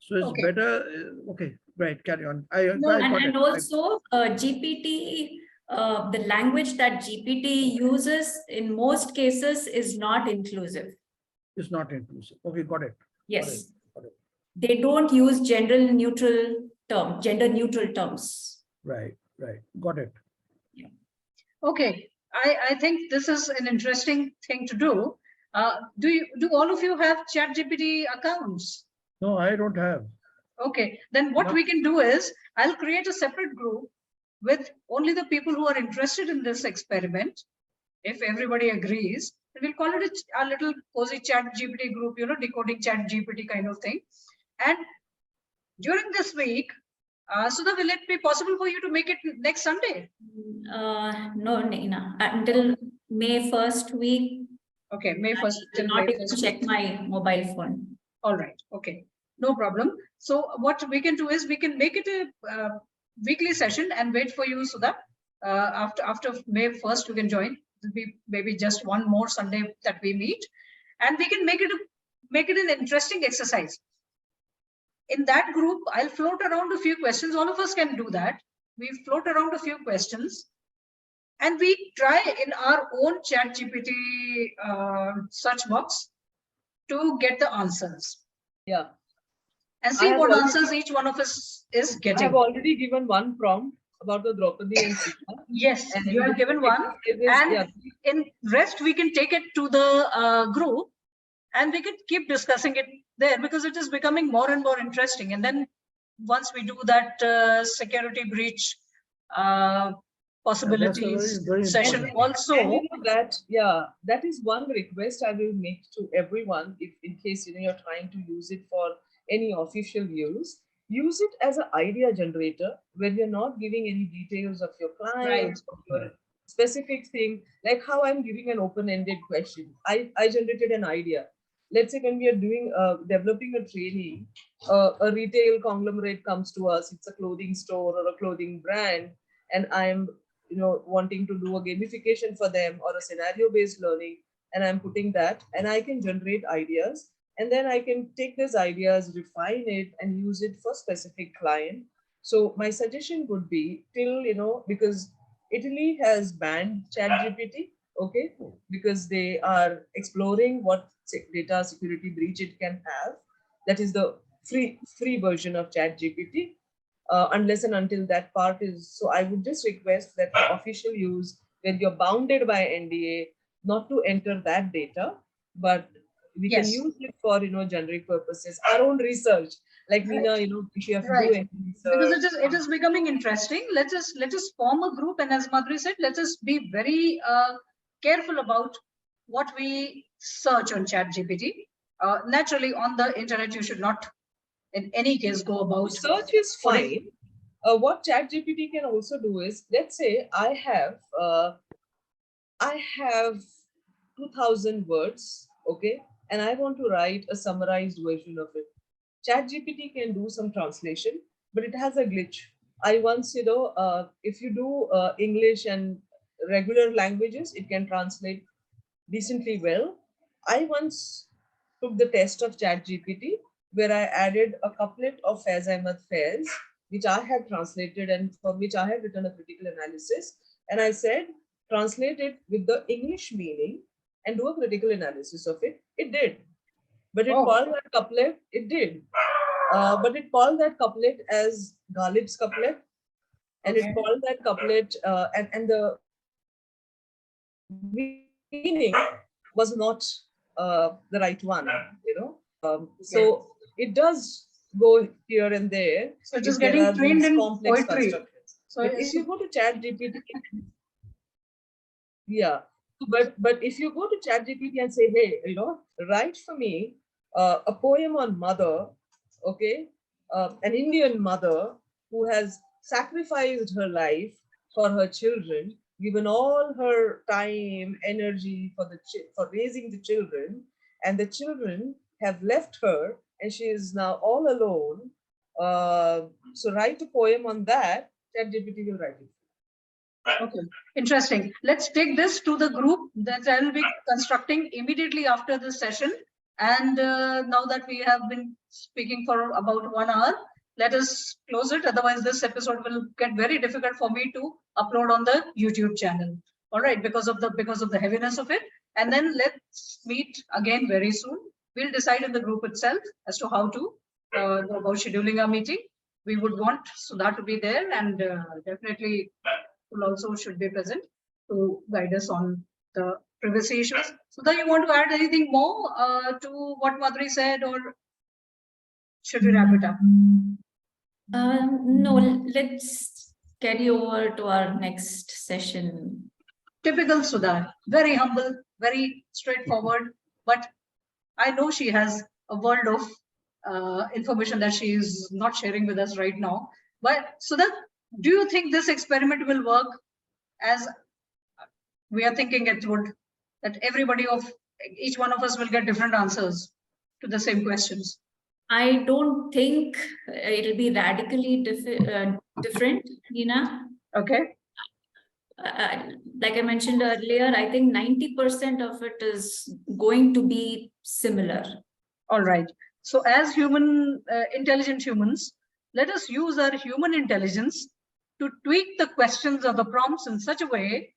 So it's better. Okay, right. Carry on. I got and it. also GPT, the language that GPT uses in most cases is not inclusive. It's not inclusive. Okay, got it. Yes. Got it. They don't use gender neutral terms. Right. Got it. Yeah. Okay. I think this is an interesting thing to do. Do all of you have ChatGPT accounts? No, I don't have. Okay, then what we can do is I'll create a separate group with only the people who are interested in this experiment. If everybody agrees, we'll call it a little cozy ChatGPT group, decoding ChatGPT kind of thing. And during this week, Sudha, will it be possible for you to make it next Sunday? No, Nina. Until May 1st week. Okay, May 1st I till will not May even 1st. check my mobile phone. All right. Okay. No problem. So what we can do is we can make it a weekly session and wait for you so that after May 1st, you can join. It'll be maybe just one more Sunday that we meet, and we can make it an interesting exercise. In that group, I'll float around a few questions. All of us can do that. We float around a few questions, and we try in our own ChatGPT search box to get the answers. Yeah. And I see have what already- answers each one of us is I have getting. already given one prompt about the Draupadi and Sita. Yes, And you have given one. And yeah, in rest, we can take it to the group and we can keep discussing it there because it is becoming more and more interesting. And then once we do that security breach possibilities very session important. also. and you know that, yeah, that is one request I will make to everyone. If in case you're trying to use it for any official use it as an idea generator where you're not giving any details of your client, of your specific thing, like how I'm giving an open-ended question. I generated an idea. Let's say when we are doing developing a training, a retail conglomerate comes to us, it's a clothing store or a clothing brand, and I'm wanting to do a gamification for them or a scenario based learning, and I'm putting that, and I can generate ideas, and then I can take these ideas, refine it, and use it for specific client. So my suggestion would be till because Italy has banned ChatGPT, okay, because they are exploring what data security breach it can have. That is the free version of ChatGPT. Unless and until that part is. So I would just request that for official use, when you're bounded by NDA, not to enter that data, but we can use it for generic purposes, our own research. Like Meena, if you have to do any Because research. it is becoming interesting. Let us form a group, and as Madhuri said, let us be very careful about what we search on ChatGPT. Naturally, on the internet, you should not, in any case, go about Search is fine. What ChatGPT can also do is, let's say I have 2000 words, okay, and I want to write a summarized version of it. ChatGPT can do some translation, but it has a glitch. I once, if you do English and regular languages, it can translate decently well. I once took the test of ChatGPT where I added a couplet of Faiz Ahmed Faiz, which I had translated and for which I had written a critical analysis. And I said, translate it with the English meaning and do a critical analysis of it. It did. But it called that couplet, it did. But it called that couplet as Ghalib's couplet. And it called that couplet, and the meaning was not the right one, So it does go here and there. So it is if there getting are trained these in complex poetry. constructions. So But if you go to ChatGPT, yeah. But if you go to ChatGPT and say, hey, write for me a poem on mother, okay, an Indian mother who has sacrificed her life for her children, given all her time, energy for raising the children, and the children have left her, and she is now all alone. So write a poem on that. ChatGPT will write it. Okay, interesting. Let's take this to the group that I will be constructing immediately after this session. And now that we have been speaking for about 1 hour, let us close it. Otherwise, this episode will get very difficult for me to upload on the YouTube channel. All right, because of the heaviness of it. And then let's meet again very soon. We'll decide in the group itself as to how to go about scheduling our meeting. We would want Sudha to be there, and definitely also should be present to guide us on the privacy issues. Sudha, you want to add anything more to what Madhuri said, or should we wrap it up? No, let's carry over to our next session. Typical Sudha, very humble, very straightforward, but I know she has a world of information that she is not sharing with us right now. But Sudha, do you think this experiment will work as we are thinking it would, that everybody of each one of us will get different answers to the same questions. I don't think it'll be radically different, Nina. Okay. Like I mentioned earlier, I think 90% of it is going to be similar. All right. So as intelligent humans, let us use our human intelligence to tweak the questions or the prompts in such a way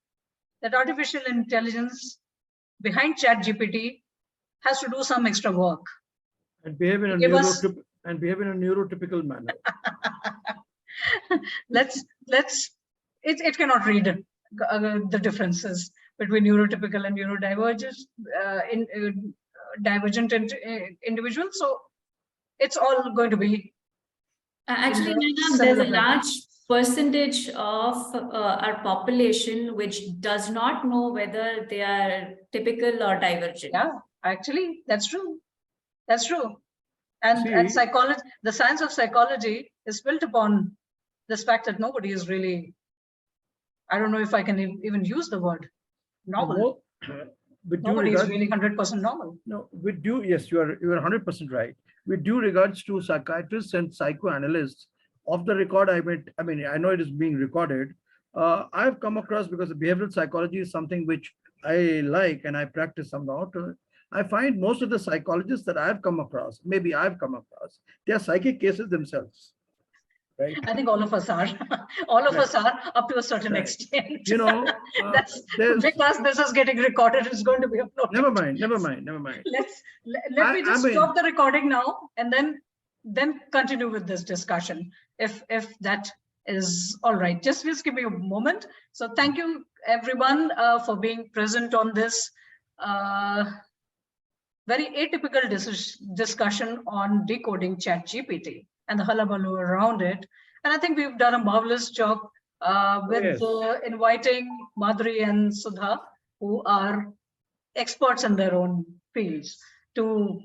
that artificial intelligence behind ChatGPT has to do some extra work. And behave in a neurotypical manner. It cannot read the differences between neurotypical and neurodivergent divergent individuals. So it's all going to be Actually, the Nina, there's a similar large percentage of our population which does not know whether they are typical or divergent. Yeah, actually, that's true. That's true. And psychology, the science of psychology is built upon this fact that nobody is really, I don't know if I can even use the word normal. Nobody is really 100% normal. No, yes, you are 100% right. With due regards to psychiatrists and psychoanalysts, off the record, I know it is being recorded. I've come across, because behavioral psychology is something which I like and I practice somewhat. I find most of the psychologists that I've come across, they are psychic cases themselves. Right. I think all of us are. All of us are up to a certain extent. That's because this is getting recorded. It's going to be uploaded. Never mind. Let me just stop the recording now and then continue with this discussion, if that is all right. Just give me a moment. So thank you everyone for being present on this very atypical discussion on decoding ChatGPT and the hullabaloo around it. And I think we've done a marvelous job with inviting Madhuri and Sudha, who are experts in their own fields, to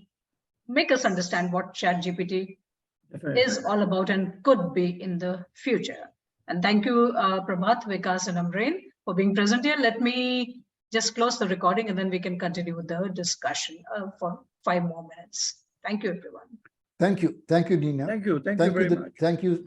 make us understand what ChatGPT is all about and could be in the future. And thank you, Prabhat, Vikas, and Amreen for being present here. Let me just close the recording and then we can continue with the discussion for 5 more minutes. Thank you, everyone. Thank you. Thank you, Nina. Thank you very much. Thank you.